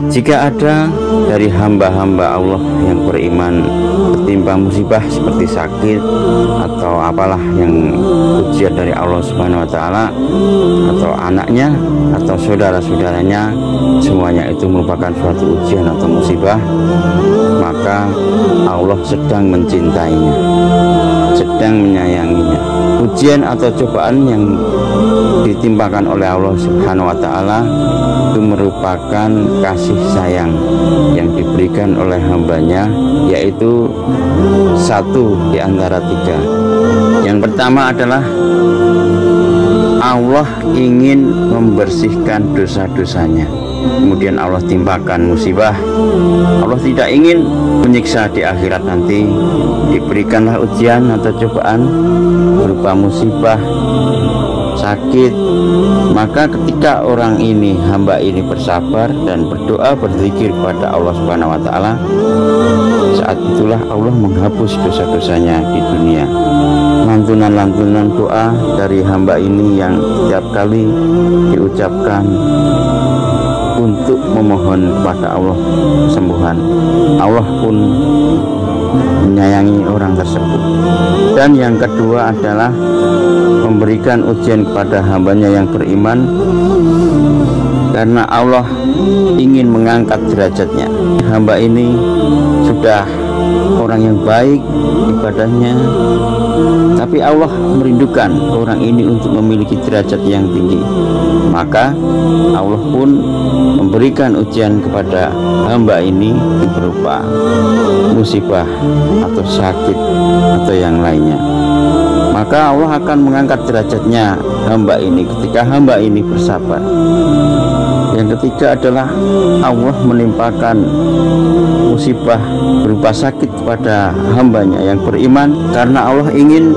Jika ada dari hamba-hamba Allah yang beriman tertimpa musibah seperti sakit atau apalah yang ujian dari Allah Subhanahu wa taala, atau anaknya atau saudara-saudaranya, semuanya itu merupakan suatu ujian atau musibah, maka Allah sedang mencintainya, sedang menyayanginya. Ujian atau cobaan yang ditimpakan oleh Allah Subhanahu wa taala itu merupakan kasih sayang yang diberikan oleh hambanya, yaitu satu di antara tiga. Yang pertama adalah Allah ingin membersihkan dosa-dosanya, kemudian Allah timpakan musibah. Allah tidak ingin menyiksa di akhirat nanti, diberikanlah ujian atau cobaan berupa musibah, sakit. Maka ketika orang ini, hamba ini bersabar dan berdoa, berzikir kepada Allah Subhanahu wa taala, saat itulah Allah menghapus dosa-dosanya di dunia. Lantunan-lantunan doa dari hamba ini yang setiap kali diucapkan untuk memohon kepada Allah kesembuhan, Allah pun menyayangi orang tersebut. Dan yang kedua adalah memberikan ujian kepada hambanya yang beriman, karena Allah ingin mengangkat derajatnya. Hamba ini sudah orang yang baik ibadahnya, tapi Allah merindukan orang ini untuk memiliki derajat yang tinggi. Maka Allah pun memberikan ujian kepada hamba ini berupa musibah atau sakit atau yang lainnya. Maka Allah akan mengangkat derajatnya hamba ini ketika hamba ini bersabar. Yang ketiga adalah Allah menimpakan musibah berupa sakit kepada hambanya yang beriman, karena Allah ingin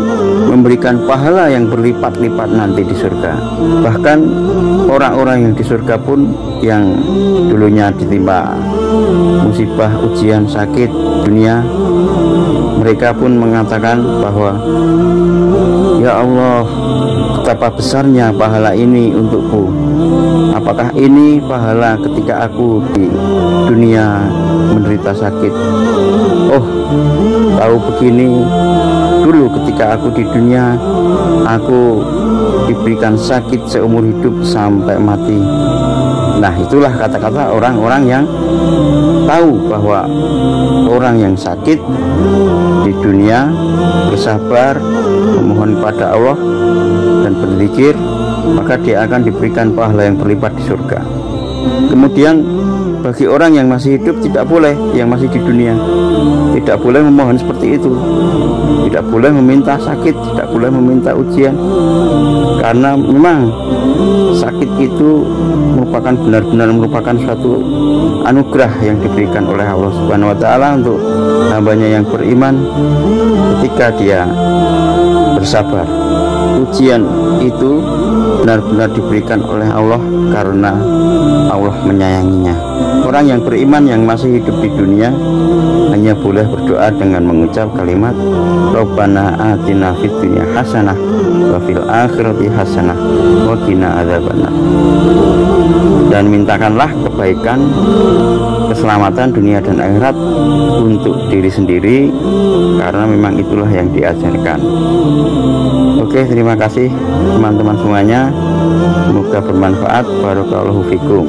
memberikan pahala yang berlipat-lipat nanti di surga. Bahkan orang-orang yang di surga pun yang dulunya ditimpa musibah, ujian, sakit dunia, mereka pun mengatakan bahwa, ya Allah, betapa besarnya pahala ini untukku. Apakah ini pahala ketika aku di dunia menderita sakit? Oh, tahu begini, dulu ketika aku di dunia, aku diberikan sakit seumur hidup sampai mati. Nah, itulah kata-kata orang-orang yang tahu bahwa orang yang sakit di dunia bersabar, memohon kepada Allah dan berzikir, maka dia akan diberikan pahala yang berlipat di surga. Kemudian bagi orang yang masih hidup tidak boleh, yang masih di dunia tidak boleh memohon seperti itu, tidak boleh meminta sakit, tidak boleh meminta ujian, karena memang sakit itu merupakan benar-benar merupakan suatu anugerah yang diberikan oleh Allah Subhanahu wa taala untuk hambanya yang beriman ketika dia bersabar. Ujian itu benar-benar diberikan oleh Allah karena Allah menyayanginya. Orang yang beriman yang masih hidup di dunia hanya boleh berdoa dengan mengucap kalimat Rabbana atina fid dunya hasanah wa fil akhirati hasanah wa qina adzabannar, dan mintakanlah kebaikan, keselamatan dunia dan akhirat untuk diri sendiri, karena memang itulah yang diajarkan. Oke, terima kasih teman-teman semuanya, semoga bermanfaat. Barakallahu fikum.